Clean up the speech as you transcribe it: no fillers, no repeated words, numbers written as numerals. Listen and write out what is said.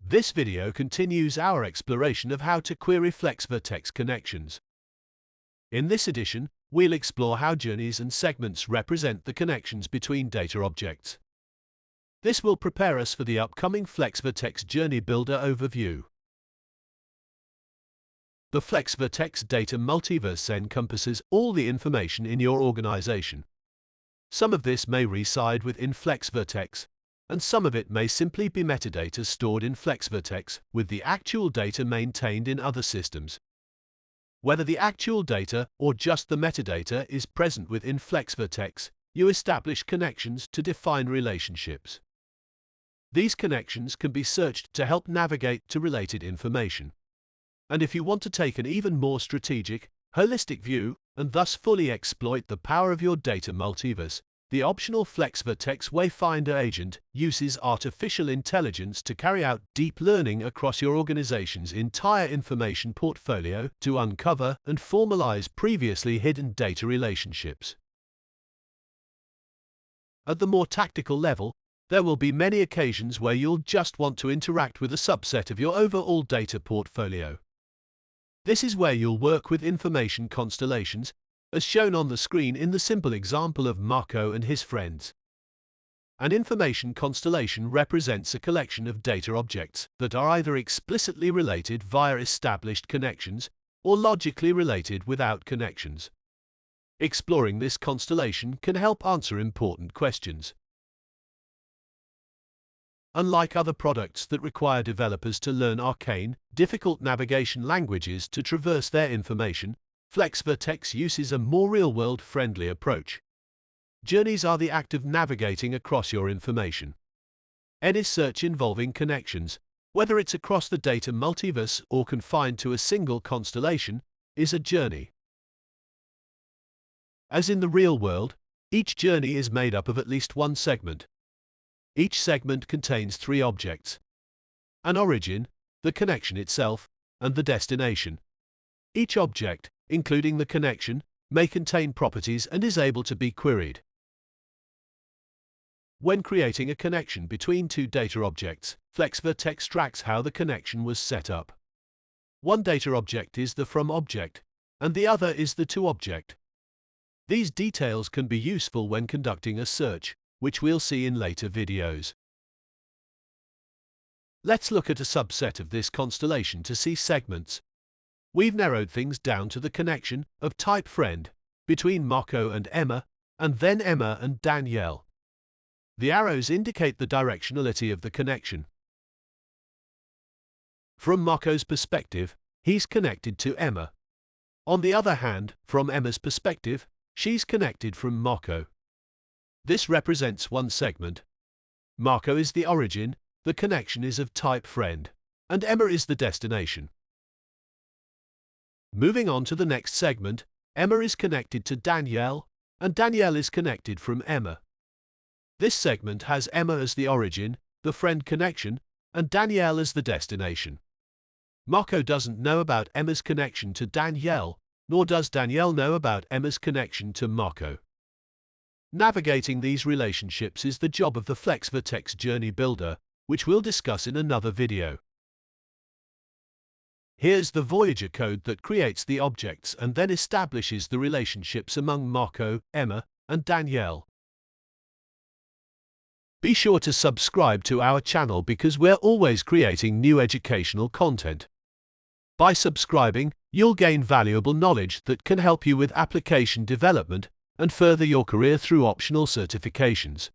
This video continues our exploration of how to query FlexVertex connections. In this edition, we'll explore how journeys and segments represent the connections between data objects. This will prepare us for the upcoming FlexVertex Journey Builder overview. The FlexVertex data multiverse encompasses all the information in your organization. Some of this may reside within FlexVertex, and some of it may simply be metadata stored in FlexVertex with the actual data maintained in other systems. Whether the actual data or just the metadata is present within FlexVertex, you establish connections to define relationships. These connections can be searched to help navigate to related information. And if you want to take an even more strategic, holistic view and thus fully exploit the power of your data multiverse, the optional FlexVertex Wayfinder agent uses artificial intelligence to carry out deep learning across your organization's entire information portfolio to uncover and formalize previously hidden data relationships. At the more tactical level, there will be many occasions where you'll just want to interact with a subset of your overall data portfolio. This is where you'll work with information constellations, as shown on the screen in the simple example of Marco and his friends. An information constellation represents a collection of data objects that are either explicitly related via established connections or logically related without connections. Exploring this constellation can help answer important questions. Unlike other products that require developers to learn arcane, difficult navigation languages to traverse their information, FlexVertex uses a more real-world friendly approach. Journeys are the act of navigating across your information. Any search involving connections, whether it's across the data multiverse or confined to a single constellation, is a journey. As in the real world, each journey is made up of at least one segment. Each segment contains three objects: an origin, the connection itself, and the destination. Each object, including the connection, may contain properties and is able to be queried. When creating a connection between two data objects, FlexVertex tracks how the connection was set up. One data object is the from object, and the other is the to object. These details can be useful when conducting a search, which we'll see in later videos. Let's look at a subset of this constellation to see segments. We've narrowed things down to the connection of type friend between Marco and Emma, and then Emma and Danielle. The arrows indicate the directionality of the connection. From Marco's perspective, he's connected to Emma. On the other hand, from Emma's perspective, she's connected from Marco. This represents one segment. Marco is the origin, the connection is of type friend, and Emma is the destination. Moving on to the next segment, Emma is connected to Danielle, and Danielle is connected from Emma. This segment has Emma as the origin, the friend connection, and Danielle as the destination. Marco doesn't know about Emma's connection to Danielle, nor does Danielle know about Emma's connection to Marco. Navigating these relationships is the job of the FlexVertex Journey Builder, which we'll discuss in another video. Here's the Voyager code that creates the objects and then establishes the relationships among Marco, Emma, and Danielle. Be sure to subscribe to our channel because we're always creating new educational content. By subscribing, you'll gain valuable knowledge that can help you with application development and further your career through optional certifications.